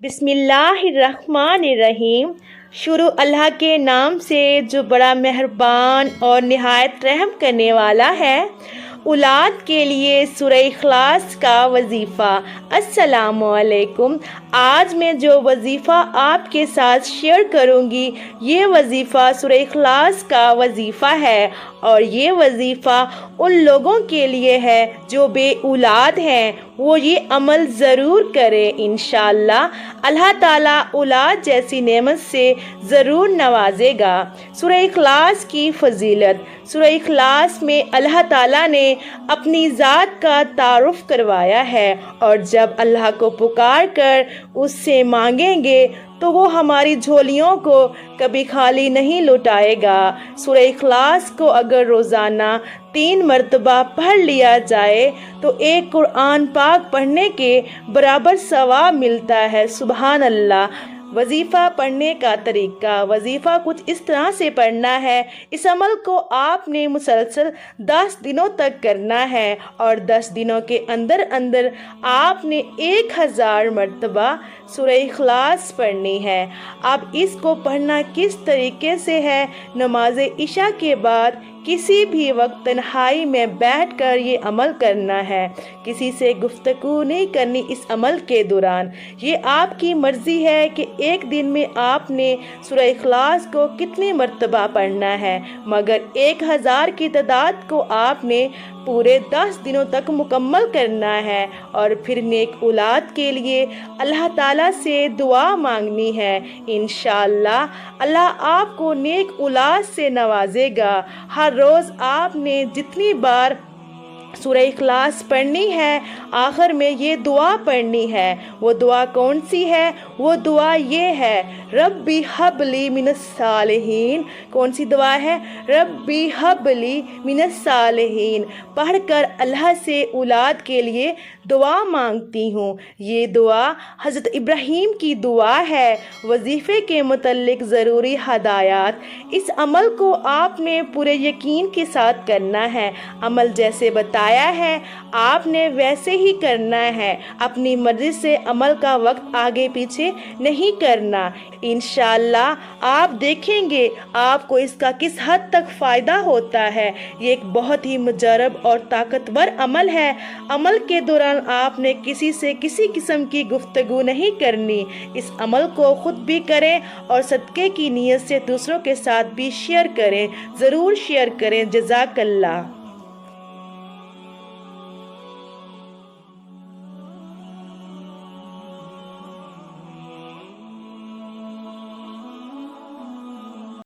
बिस्मिल्लाहिर्रहमानिर्रहीम। शुरू अल्लाह के नाम से जो बड़ा मेहरबान और निहायत रहम करने वाला है। औलाद के लिए सूरह इखलास का वजीफ़ा। अस्सलामुअलैकुम। आज मैं जो वजीफ़ा आपके साथ शेयर करूंगी ये वजीफ़ा सूरह इखलास का वजीफ़ा है और ये वजीफ़ा उन लोगों के लिए है जो बे औलाद हैं, वो ये अमल ज़रूर करें। इंशाअल्लाह अल्लाह ताला औलाद जैसी नेमत से ज़रूर नवाजेगा। सूरह इखलास की फ़जीलत। सूरह इखलास में अल्लाह ताला ने अपनी ज़ात का तारुफ करवाया है और जब अल्लाह को पुकार कर उससे मांगेंगे तो वो हमारी झोलियों को कभी खाली नहीं लौटाएगा। सूरह इखलास को अगर रोज़ाना 3 मरतबा पढ़ लिया जाए तो एक कुरान पाक पढ़ने के बराबर सवाब मिलता है। सुबहान अल्लाह। वजीफ़ा पढ़ने का तरीका। वजीफ़ा कुछ इस तरह से पढ़ना है। इस अमल को आपने मुसलसल 10 दिनों तक करना है और 10 दिनों के अंदर अंदर आपने 1000 मरतबा सूरह इखलास पढ़नी है। अब इसको पढ़ना किस तरीके से है? नमाज इशा के बाद किसी भी वक्त तन्हाई में बैठकर ये अमल करना है। किसी से गुफ्तगू नहीं करनी इस अमल के दौरान। ये आपकी मर्ज़ी है कि एक दिन में आपने सूरह इखलास को कितनी मरतबा पढ़ना है, मगर 1000 की तादाद को आपने पूरे 10 दिनों तक मुकम्मल करना है और फिर नेक औलाद के लिए अल्लाह ताला से दुआ मांगनी है। इंशाअल्लाह अल्लाह आपको नेक औलाद से नवाजेगा। हर रोज़ आपने जितनी बार सूरह इखलास पढ़नी है, आखिर में ये दुआ पढ़नी है। वो दुआ कौन सी है? वो दुआ ये है, रब्बी हबली मिनस सालिहीन। कौन सी दुआ है? रब्बी हबली मिनस सालिहीन। पढ़कर अल्लाह से औलाद के लिए दुआ मांगती हूँ। ये दुआ हज़रत इब्राहीम की दुआ है। वजीफ़े के मुतल्लिक ज़रूरी हदायत। इस अमल को आपने पूरे यकीन के साथ करना है। अमल जैसे बताया है आपने वैसे ही करना है। अपनी मर्ज़ी से अमल का वक्त आगे पीछे नहीं करना। इंशाअल्लाह आप देखेंगे आपको इसका किस हद तक फ़ायदा होता है। ये एक बहुत ही मुजरब और ताकतवर अमल है। अमल के दौरान आपने किसी से किसी किस्म की गुफ्तगू नहीं करनी। इस अमल को खुद भी करें और सदक़े की नीयत से दूसरों के साथ भी शेयर करें। ज़रूर शेयर करें। जज़ाकल्लाह।